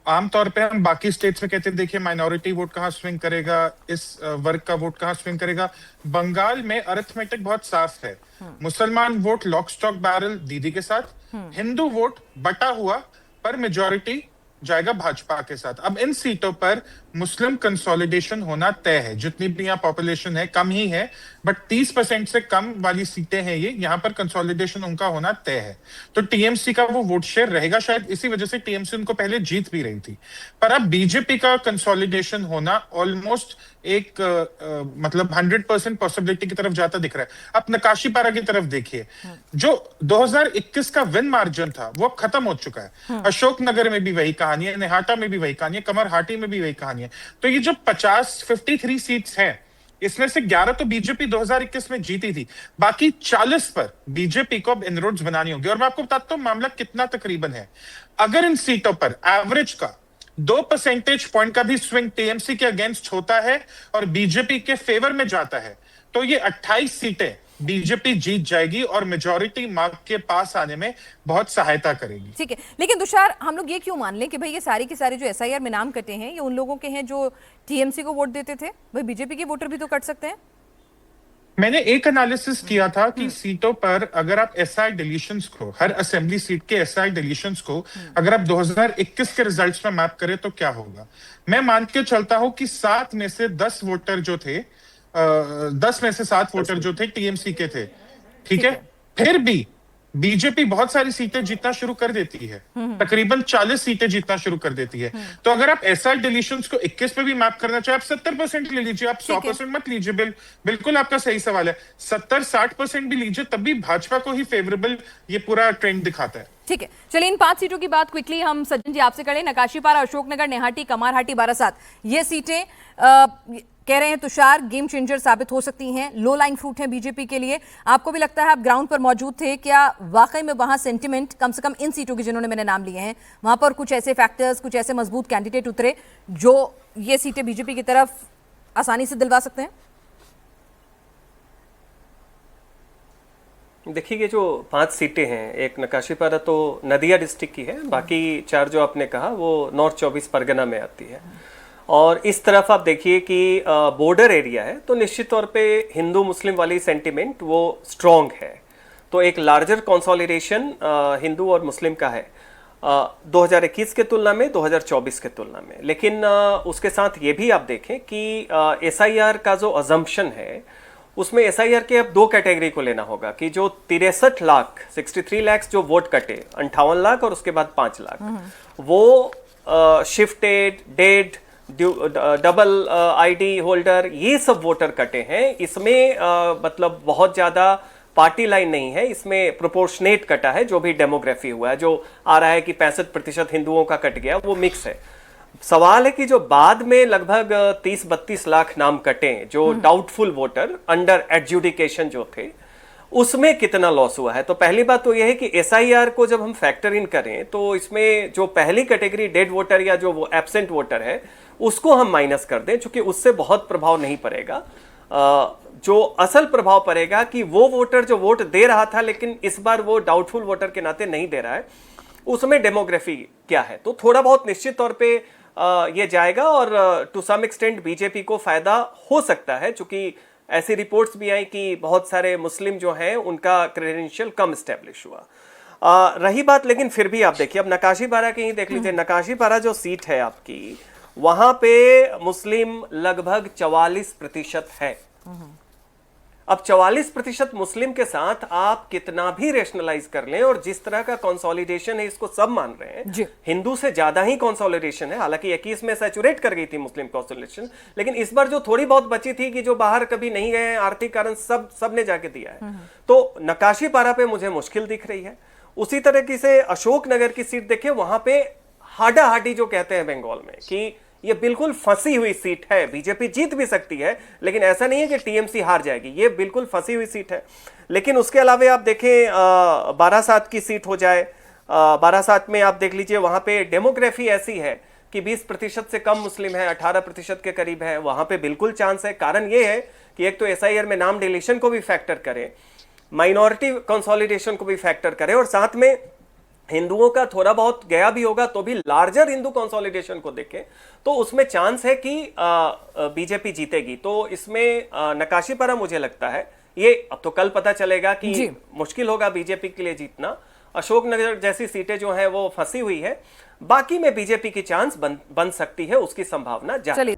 आमतौर पे हम बाकी स्टेट्स में कहते हैं देखिए माइनॉरिटी वोट कहाँ स्विंग करेगा, इस वर्ग का वोट कहाँ स्विंग करेगा। बंगाल में अरिथमेटिक बहुत साफ है। मुसलमान वोट लॉक स्टॉक बैरल दीदी के साथ, हिंदू वोट बटा हुआ पर मेजॉरिटी जाएगा भाजपा के साथ। अब इन सीटों पर मुस्लिम कंसोलिडेशन होना तय है। जितनी भी यहाँ पॉपुलेशन है कम ही है, बट 30% से कम वाली सीटें हैं ये, यहाँ पर कंसोलिडेशन उनका होना तय है। तो टीएमसी का वो वोट शेयर रहेगा, शायद इसी वजह से टीएमसी उनको पहले जीत भी रही थी। पर अब बीजेपी का कंसोलिडेशन होना ऑलमोस्ट एक मतलब 100% पॉसिबिलिटी की तरफ जाता दिख रहा है। अब नकाशीपारा की तरफ देखिए, जो 2021 का विन मार्जिन था वो अब खत्म हो चुका है। अशोकनगर में भी वही कहानी है, नेहाटा में भी वही कहानी है, कमरहाटी में भी वही कहानी है। तो ये जो 53 सीट्स हैं, इसमें से 11 तो बीजेपी 2021 में जीती थी, बाकी 40 पर बीजेपी को अब इनरोड्स बनानी होगी। और मैं आपको बताता हूं मामला कितना तकरीबन है। अगर इन सीटों पर एवरेज का 2 परसेंटेज पॉइंट का भी स्विंग टीएमसी के अगेंस्ट होता है और बीजेपी के फेवर में जाता है, तो ये 28 सीटें बीजेपी जीत जाएगी और मेजॉरिटी मार्क के पास आने में बहुत सहायता करेगी। ठीक है, लेकिन तुषार, हम लोग ये क्यों मान लें कि भाई ये सारी की सारी जो एसआईआर में नाम कटे हैं ये उन लोगों के हैं जो टीएमसी को वोट देते थे? भाई बीजेपी के वोटर भी तो कट सकते हैं। मैंने एक एनालिसिस किया था कि सीटों पर अगर आप एसआई डिलीशंस को, हर असेंबली सीट के एसआई डिलीशंस को अगर आप 2021 के रिजल्ट्स में मैप करें तो क्या होगा। मैं मान के चलता हूं कि 7 में से 10 वोटर जो थे, 10 में से 7 वोटर जो थे टीएमसी के थे, ठीक है। फिर भी बीजेपी बहुत सारी सीटें जीतना शुरू कर देती है, तकरीबन 40 सीटें जीतना शुरू कर देती है। तो अगर आप एसआर डिलीशंस को 21 पे भी मैप करना चाहे, आप 70% ले लीजिए, आप 100% मत लीजिए। बिल्कुल आपका सही सवाल है। 70-60% भी लीजिए, तब भी भाजपा को ही फेवरेबल ये पूरा ट्रेंड दिखाता है। ठीक है, चलिए इन 5 सीटों की बात क्विकली हम सज्जन जी आपसे करें। नकाशीपारा, अशोकनगर, नेहाटी, कमारहाटी, बारासात, ये सीटें कह रहे हैं तुषार गेम चेंजर साबित हो सकती हैं, लो लाइंग फ्रूट हैं बीजेपी के लिए। आपको भी लगता है, आप ग्राउंड पर मौजूद थे, क्या वाकई में वहां सेंटिमेंट कम से कम इन सीटों के जिन्होंने मैंने नाम लिए हैं वहां पर कुछ ऐसे फैक्टर्स, कुछ ऐसे मजबूत कैंडिडेट उतरे जो ये सीटें बीजेपी की तरफ आसानी से दिलवा सकते हैं? देखिए, ये जो 5 सीटें हैं, एक नकाशीपारा तो नदिया डिस्ट्रिक्ट की है, बाकी 4 जो आपने कहा वो नॉर्थ 24 परगना में आती है। और इस तरफ आप देखिए कि बॉर्डर एरिया है, तो निश्चित तौर पे हिंदू मुस्लिम वाली सेंटिमेंट वो स्ट्रॉन्ग है। तो एक लार्जर कंसोलिडेशन हिंदू और मुस्लिम का है 2021 के तुलना में, 2024 के तुलना में। लेकिन उसके साथ ये भी आप देखें कि एसआईआर का जो अजम्पशन है उसमें एसआईआर के अब 2 कैटेगरी को लेना होगा कि जो 63 लाख 63 लाख जो वोट कटे, 58 लाख और उसके बाद 5 लाख वो shifted, dead, double ID holder, ये सब वोटर कटे हैं। इसमें मतलब बहुत ज्यादा पार्टी लाइन नहीं है, इसमें प्रोपोर्शनेट कटा है। जो भी डेमोग्राफी हुआ है, जो आ रहा है कि 65% हिंदुओं का कट गया, वो मिक्स है। सवाल है कि जो बाद में लगभग 30-32 लाख नाम कटे जो डाउटफुल वोटर अंडर एडजुडिकेशन जो थे, उसमें कितना लॉस हुआ है। तो पहली बात तो यह है कि एसआईआर को जब हम फैक्टर इन करें तो इसमें जो पहली कैटेगरी डेड वोटर या जो वो एब्सेंट वोटर है उसको हम माइनस कर दें, क्योंकि उससे बहुत प्रभाव नहीं पड़ेगा। जो असल प्रभाव पड़ेगा कि वो वोटर जो वोट दे रहा था लेकिन इस बार वो डाउटफुल वोटर के नाते नहीं दे रहा है, उसमें डेमोग्राफी क्या है। तो थोड़ा बहुत निश्चित तौर पे ये जाएगा और टू सम एक्सटेंट बीजेपी को फायदा हो सकता है, क्योंकि ऐसी रिपोर्ट्स भी आई कि बहुत सारे मुस्लिम जो हैं उनका क्रेडेंशियल कम स्टैब्लिश हुआ। रही बात, लेकिन फिर भी आप देखिए, अब नकाशीपारा की ही देख लीजिए। नकाशीपारा जो सीट है आपकी, वहां पे मुस्लिम लगभग 44% है। अब 44% मुस्लिम के साथ आप कितना भी रेशनलाइज कर लें, और जिस तरह का कंसोलिडेशन है इसको सब मान रहे हैं, हिंदू से ज्यादा ही कंसोलिडेशन है। हालांकि 21 में सैचुरेट कर गई थी मुस्लिम कंसोलिडेशन, लेकिन इस बार जो थोड़ी बहुत बची थी कि जो बाहर कभी नहीं गए हैं आर्थिक कारण, सब ने जाके दिया है। तो नकाशीपारा पे मुझे मुश्किल दिख रही है। उसी तरीके से अशोकनगर की सीट देखिए, वहां पे हाडाहाडी जो कहते हैं बंगाल में कि ये बिल्कुल फंसी हुई सीट है। बीजेपी जीत भी सकती है, लेकिन ऐसा नहीं है कि टीएमसी हार जाएगी। ये बिल्कुल फंसी हुई सीट है। लेकिन उसके अलावा आप देखें, बारासात की सीट हो जाए, बारासात में आप देख लीजिए, वहां पे डेमोग्राफी ऐसी है कि 20% से कम मुस्लिम है, 18% के करीब है। वहां पे बिल्कुल चांस है। कारण ये है कि एक तो एसआईआर में नाम डिलीशन को भी फैक्टर करें, माइनॉरिटी कंसोलिडेशन को भी फैक्टर करें, और साथ में हिंदुओं का थोड़ा बहुत गया भी होगा तो भी लार्जर हिंदू कंसोलिडेशन को देखें तो उसमें चांस है कि बीजेपी जीतेगी। तो इसमें नकाशीपारा मुझे लगता है, ये अब तो कल पता चलेगा कि मुश्किल होगा बीजेपी के लिए जीतना। अशोकनगर जैसी सीटें जो हैं वो फंसी हुई है, बाकी में बीजेपी की चांस बन सकती है, उसकी संभावना ज्यादा।